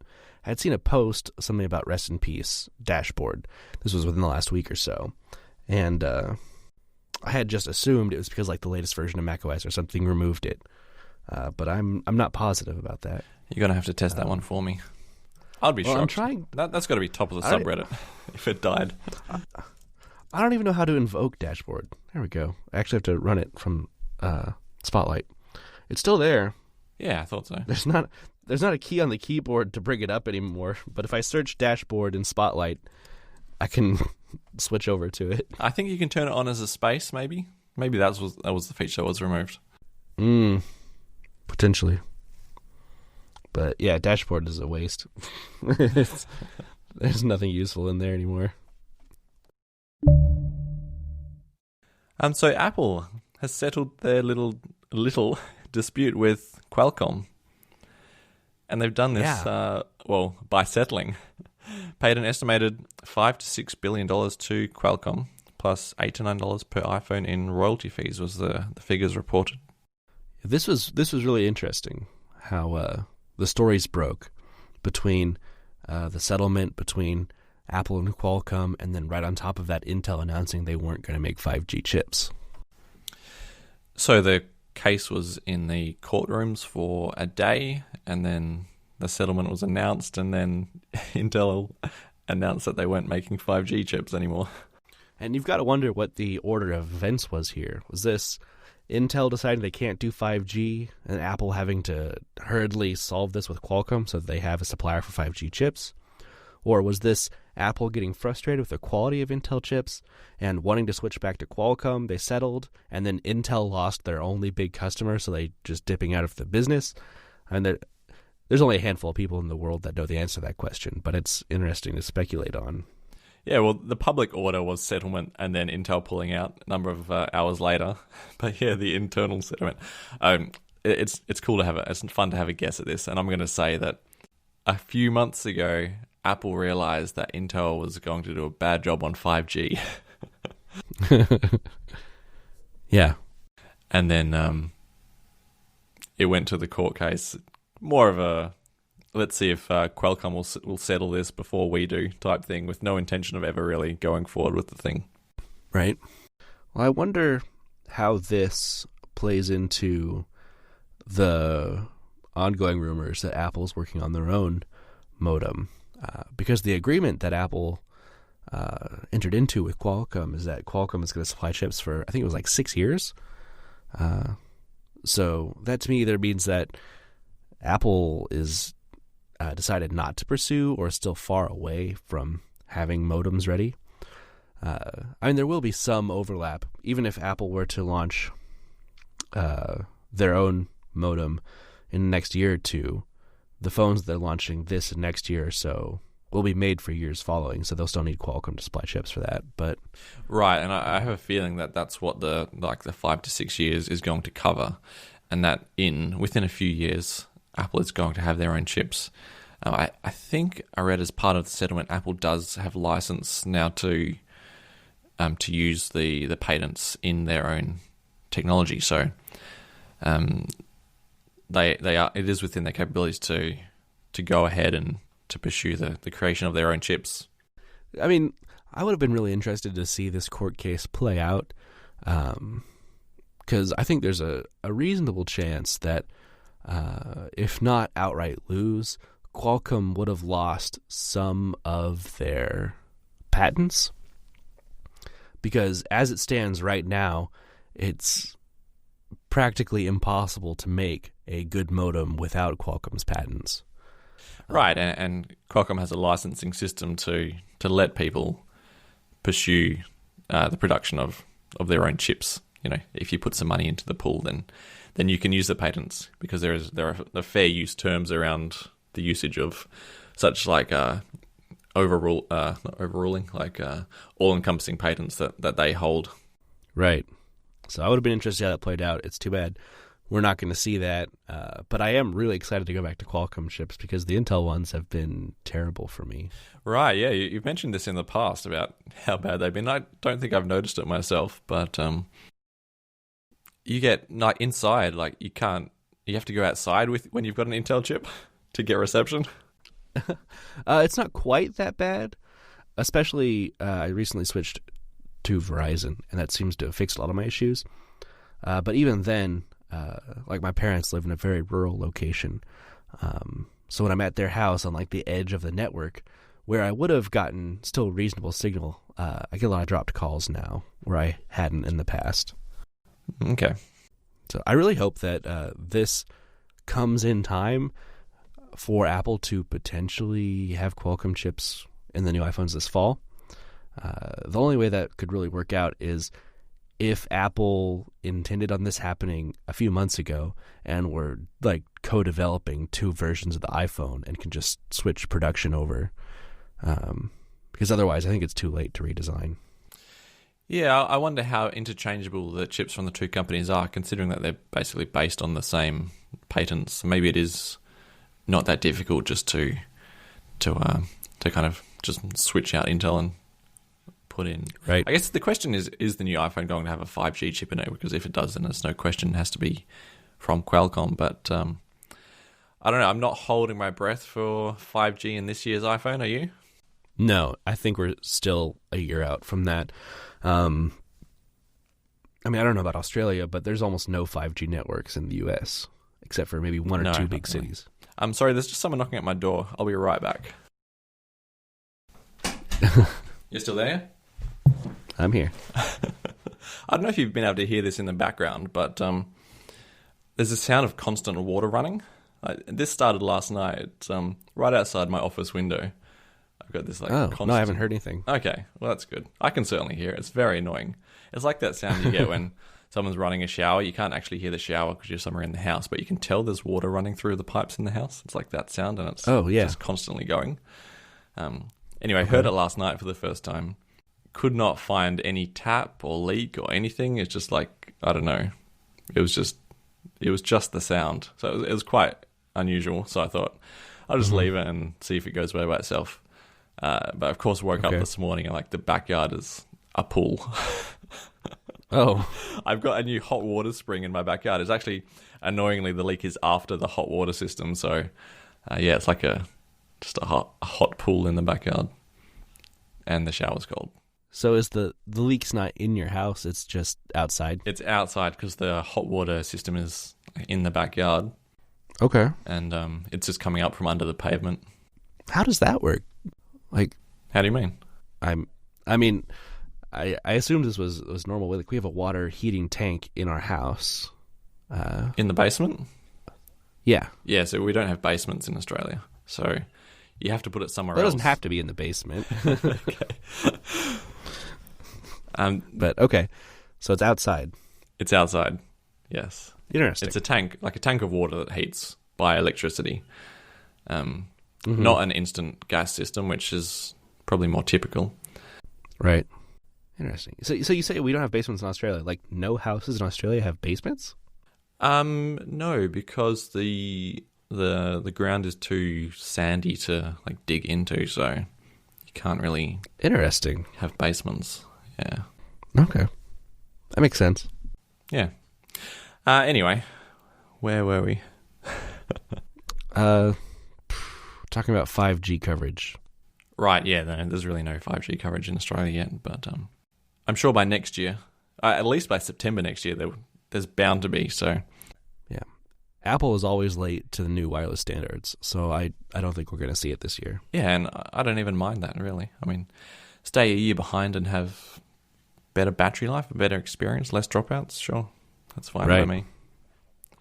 had seen a post, something about rest in peace Dashboard. This was within the last week or so. And I had just assumed it was because like the latest version of macOS or something removed it. But I'm not positive about that. You're going to have to test that one for me. I'd be shocked. I'm trying. That's got to be top of the subreddit if it died. I don't even know how to invoke Dashboard. There we go. I actually have to run it from Spotlight. It's still there. Yeah, I thought so. There's not a key on the keyboard to bring it up anymore. But if I search Dashboard in Spotlight, I can switch over to it. I think you can turn it on as a space, maybe. Maybe that was the feature that was removed. Potentially. But yeah, Dashboard is a waste. There's nothing useful in there anymore. So Apple has settled their little dispute with Qualcomm. And they've done this, by settling. Paid an estimated $5 to $6 billion to Qualcomm, plus $8 to $9 per iPhone in royalty fees was the figures reported. This was really interesting, how the stories broke between the settlement between Apple and Qualcomm, and then right on top of that, Intel announcing they weren't going to make 5G chips. So the case was in the courtrooms for a day, and then the settlement was announced, and then Intel announced that they weren't making 5G chips anymore. And you've got to wonder what the order of events was here. Was this Intel deciding they can't do 5G, and Apple having to hurriedly solve this with Qualcomm so that they have a supplier for 5G chips? Or was this Apple getting frustrated with the quality of Intel chips and wanting to switch back to Qualcomm? They settled, and then Intel lost their only big customer, so they just dipping out of the business. And there's only a handful of people in the world that know the answer to that question, but it's interesting to speculate on. Yeah, well, the public order was settlement and then Intel pulling out a number of hours later. But yeah, the internal settlement. It's cool to have it's fun to have a guess at this. And I'm going to say that a few months ago, Apple realized that Intel was going to do a bad job on 5G. Yeah. And then it went to the court case. More of a, let's see if Qualcomm will settle this before we do type thing, with no intention of ever really going forward with the thing. Right. Well, I wonder how this plays into the ongoing rumors that Apple's working on their own modem. Because the agreement that Apple entered into with Qualcomm is that Qualcomm is going to supply chips for, I think it was like 6 years. So that to me either means that Apple is decided not to pursue or is still far away from having modems ready. I mean, there will be some overlap, even if Apple were to launch their own modem in the next year or two. The phones they're launching this and next year or so will be made for years following, so they'll still need Qualcomm to supply chips for that. But right, and I have a feeling that that's what the 5 to 6 years is going to cover, and that within a few years, Apple is going to have their own chips. I think I read as part of the settlement, Apple does have license now to use the patents in their own technology. So it is within their capabilities to go ahead and to pursue the creation of their own chips. I mean, I would have been really interested to see this court case play out, because I think there's a reasonable chance that if not outright lose, Qualcomm would have lost some of their patents, because as it stands right now, it's practically impossible to make a good modem without Qualcomm's patents. Right, and Qualcomm has a licensing system to let people pursue the production of their own chips. You know, if you put some money into the pool, then you can use the patents, because there are fair use terms around the usage of such like not overruling, like all-encompassing patents that they hold. Right. So I would have been interested how that played out. It's too bad we're not going to see that. But I am really excited to go back to Qualcomm chips, because the Intel ones have been terrible for me. Right, yeah. You've mentioned this in the past about how bad they've been. I don't think I've noticed it myself, but you get inside, like you have to go outside when you've got an Intel chip to get reception. It's not quite that bad, especially I recently switched to Verizon, and that seems to have fixed a lot of my issues. But even then, like my parents live in a very rural location, so when I'm at their house on like the edge of the network, where I would have gotten still reasonable signal, I get a lot of dropped calls now where I hadn't in the past. Okay. So I really hope that this comes in time for Apple to potentially have Qualcomm chips in the new iPhones this fall. The only way that could really work out is if Apple intended on this happening a few months ago and were like co-developing two versions of the iPhone and can just switch production over. Because otherwise I think it's too late to redesign. Yeah, I wonder how interchangeable the chips from the two companies are, considering that they're basically based on the same patents. Maybe it is not that difficult just to kind of just switch out Intel and put in. Right. I guess the question is the new iPhone going to have a 5G chip in it? Because if it does, then there's no question it has to be from Qualcomm. But I don't know. I'm not holding my breath for 5G in this year's iPhone. Are you? No, I think we're still a year out from that. I mean, I don't know about Australia, but there's almost no 5G networks in the US, except for maybe one or two big cities. I'm sorry, there's just someone knocking at my door. I'll be right back. You're still there? I'm here. I don't know if you've been able to hear this in the background, but there's a sound of constant water running. This started last night, right outside my office window. I've got this constant... No, I haven't heard anything. Okay, well that's good. I can certainly hear it. It's very annoying. It's like that sound you get when someone's running a shower. You can't actually hear the shower because you're somewhere in the house, but you can tell there's water running through the pipes in the house. It's like that sound, and it's just constantly going. Anyway, I heard it last night for the first time. Could not find any tap or leak or anything. It's just like, I don't know. It was just the sound. So it was quite unusual. So I thought I'll just leave it and see if it goes away by itself. But of course, woke up this morning and like the backyard is a pool. Oh. I've got a new hot water spring in my backyard. It's actually, annoyingly, the leak is after the hot water system. So it's like just a hot pool in the backyard. And the shower's cold. So is the leak's not in your house, it's just outside? It's outside because the hot water system is in the backyard. Okay. And it's just coming up from under the pavement. How does that work? Like, how do you mean? I assumed this was normal. Like, we have a water heating tank in our house. In the basement? Yeah. Yeah, so we don't have basements in Australia. So you have to put it somewhere Well, it else. doesn't have to be in the basement. Okay. But okay. So it's outside. It's outside. Yes. Interesting. It's a tank of water that heats by electricity. Not an instant gas system, which is probably more typical. Right. Interesting. So you say we don't have basements in Australia? Like no houses in Australia have basements? No, because the ground is too sandy to like dig into, so you can't really Interesting. have basements. Yeah. Okay. That makes sense. Yeah. Anyway, where were we? Talking about 5G coverage. Right, yeah, there's really no 5G coverage in Australia yet, but I'm sure by next year, at least by September next year, there's bound to be, so... Yeah. Apple is always late to the new wireless standards, so I don't think we're going to see it this year. Yeah, and I don't even mind that, really. I mean, stay a year behind and have better battery life, a better experience, less dropouts, sure. That's fine by me.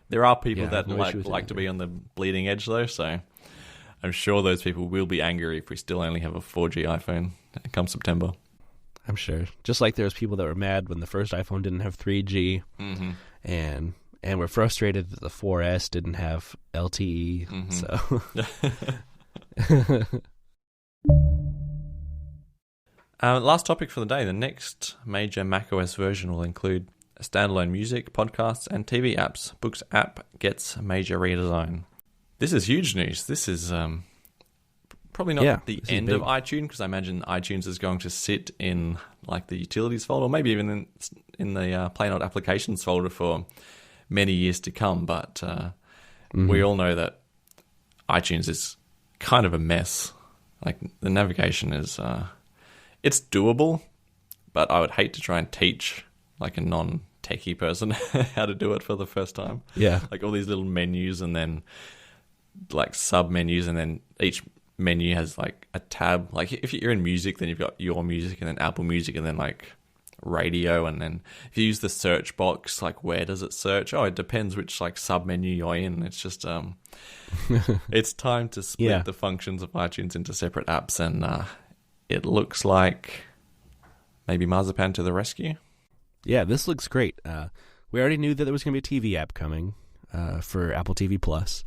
There are people that like to be on the bleeding edge, though, so I'm sure those people will be angry if we still only have a 4G iPhone come September. I'm sure. Just like there's people that were mad when the first iPhone didn't have 3G, and were frustrated that the 4S didn't have LTE. So, last topic for the day. The next major macOS version will include standalone music, podcasts, and TV apps. Books app gets major redesign. This is huge news. This is probably not the end of iTunes, because I imagine iTunes is going to sit in like the utilities folder, or maybe even in the Play Not applications folder for many years to come. But we all know that iTunes is kind of a mess. Like the navigation is, it's doable, but I would hate to try and teach like a non-techie person how to do it for the first time. Yeah. Like all these little menus and then like sub-menus, and then each menu has like a tab. Like if you're in music, then you've got your music and then Apple Music and then like radio, and then if you use the search box, like where does it search? Oh, it depends which like sub-menu you're in. It's just it's time to split the functions of iTunes into separate apps, and it looks like maybe Marzipan to the rescue. Yeah, this looks great. We already knew that there was going to be a TV app coming for Apple TV Plus.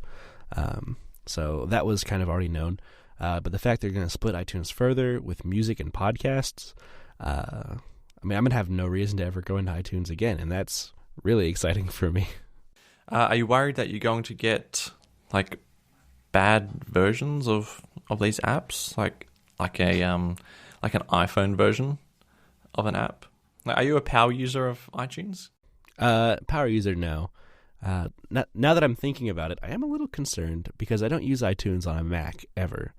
So that was kind of already known. But the fact they're going to split iTunes further with music and podcasts, I mean, I'm going to have no reason to ever go into iTunes again, and that's really exciting for me. Are you worried that you're going to get like bad versions of these apps, like an iPhone version of an app? Like, are you a power user of iTunes? Power user, no. Now that I'm thinking about it, I am a little concerned because I don't use iTunes on a Mac ever.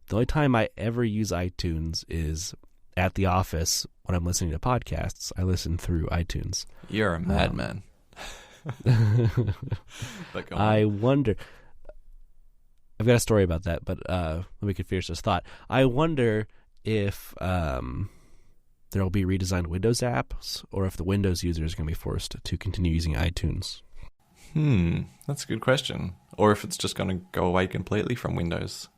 The only time I ever use iTunes is at the office when I'm listening to podcasts. I listen through iTunes. You're a madman. But go on. I wonder... I've got a story about that, but let me finish this thought. I wonder if there will be redesigned Windows apps, or if the Windows user is going to be forced to continue using iTunes. That's a good question. Or if it's just going to go away completely from Windows.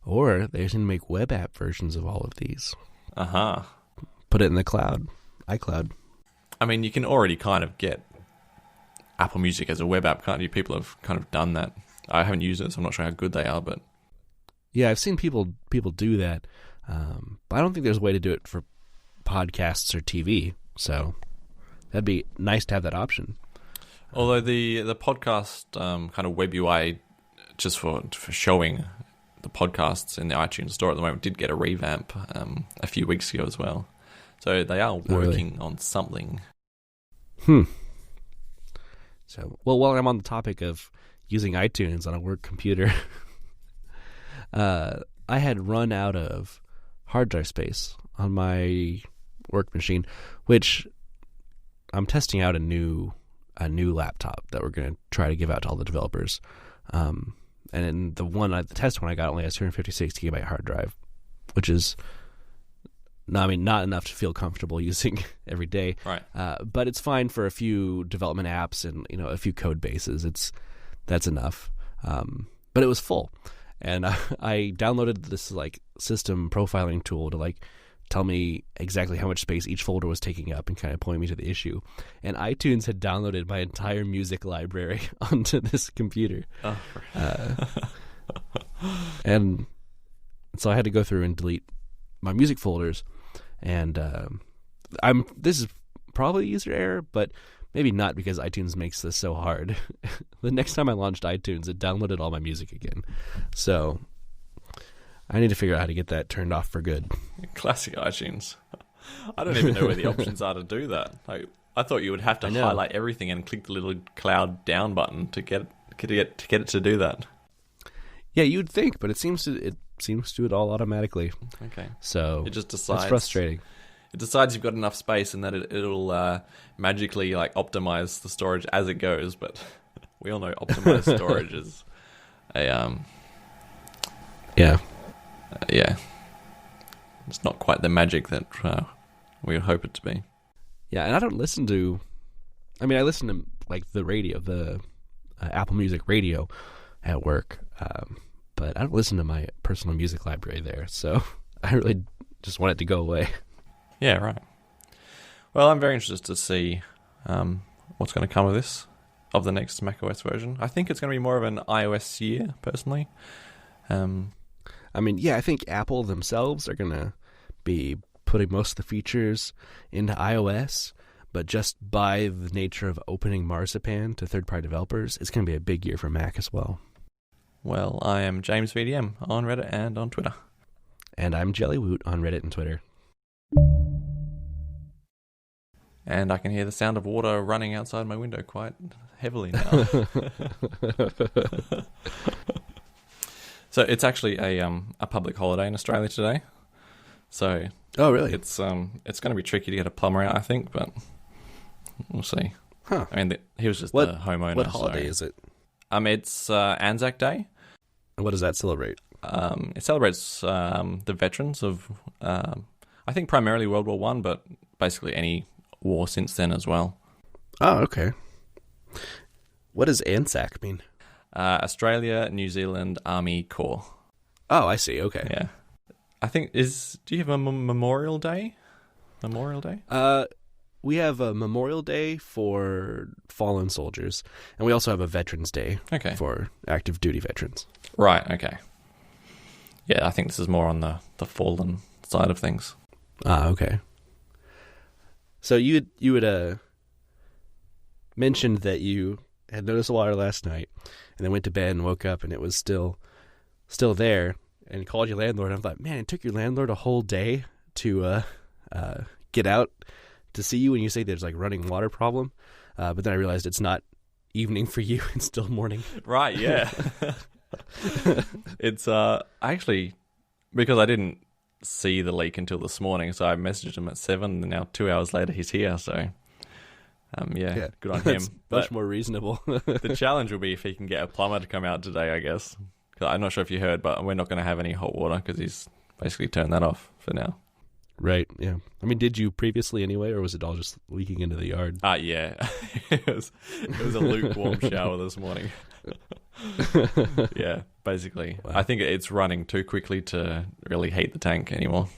Or they're going to make web app versions of all of these. Put it in the cloud, iCloud. I mean, you can already kind of get Apple Music as a web app, can't you? People have kind of done that. I haven't used it, so I'm not sure how good they are, but... Yeah, I've seen people do that, but I don't think there's a way to do it for podcasts or TV, so that'd be nice to have that option. Although the podcast kind of web UI, just for showing the podcasts in the iTunes store at the moment, did get a revamp a few weeks ago as well. So they are working on something. So, well, while I'm on the topic of using iTunes on a work computer, I had run out of hard drive space on my work machine, which I'm testing out a new laptop that we're going to try to give out to all the developers. And the test one I got only has 256 gigabyte hard drive, which is, not enough to feel comfortable using every day. Right. But it's fine for a few development apps and a few code bases. that's enough. But it was full, and I downloaded this like system profiling tool to like tell me exactly how much space each folder was taking up and kind of point me to the issue. And iTunes had downloaded my entire music library onto this computer. Oh. And so I had to go through and delete my music folders. And this is probably user error, but maybe not, because iTunes makes this so hard. The next time I launched iTunes, it downloaded all my music again. So I need to figure out how to get that turned off for good. Classic iTunes. I don't even know where the options are to do that. Like, I thought you would have to highlight everything and click the little cloud down button to get it to do that. Yeah, you'd think, but it seems to do it all automatically. Okay. So it just decides. It's frustrating. It decides you've got enough space and that it'll magically like optimize the storage as it goes. But we all know optimized storage is a yeah, it's not quite the magic that we would hope it to be. Yeah, and I don't listen to. I mean, I listen to like the radio, the Apple Music radio at work, but I don't listen to my personal music library there. So I really just want it to go away. Yeah, right. Well, I'm very interested to see what's going to come of the next macOS version. I think it's going to be more of an iOS year, personally. I mean, yeah, I think Apple themselves are going to be putting most of the features into iOS, but just by the nature of opening Marzipan to third-party developers, it's going to be a big year for Mac as well. Well, I am James VDM on Reddit and on Twitter. And I'm Jellywoot on Reddit and Twitter. And I can hear the sound of water running outside my window quite heavily now. So it's actually a public holiday in Australia today. So oh, really? It's going to be tricky to get a plumber out, I think, but we'll see. Huh. I mean, he was just the homeowner. What holiday is it? It's Anzac Day. And what does that celebrate? It celebrates the veterans of, I think, primarily World War One, but basically any war since then as well. Oh, okay. What does ANZAC mean? Australia, New Zealand Army Corps. Oh, I see. Okay. Yeah. I think do you have a Memorial Day? Memorial Day? We have a Memorial Day for fallen soldiers, and we also have a Veterans Day for active duty veterans. Right, okay. Yeah, I think this is more on the fallen side of things. Ah, okay. So you had mentioned that you had noticed the water last night, and then went to bed and woke up, and it was still there, and called your landlord. And I thought, man, it took your landlord a whole day to get out to see you when you say there's like running water problem. But then I realized it's not evening for you; it's still morning. Right? Yeah. It's actually because I didn't see the leak until this morning, so I messaged him at 7, and now 2 hours later he's here. So, yeah, good on him. Much more reasonable. The challenge will be if he can get a plumber to come out today, I guess. 'Cause I'm not sure if you heard, but we're not going to have any hot water because he's basically turned that off for now. Right, yeah. I mean, did you previously anyway, or was it all just leaking into the yard? Yeah. It was a lukewarm shower this morning. Yeah, basically. Wow. I think it's running too quickly to really heat the tank anymore.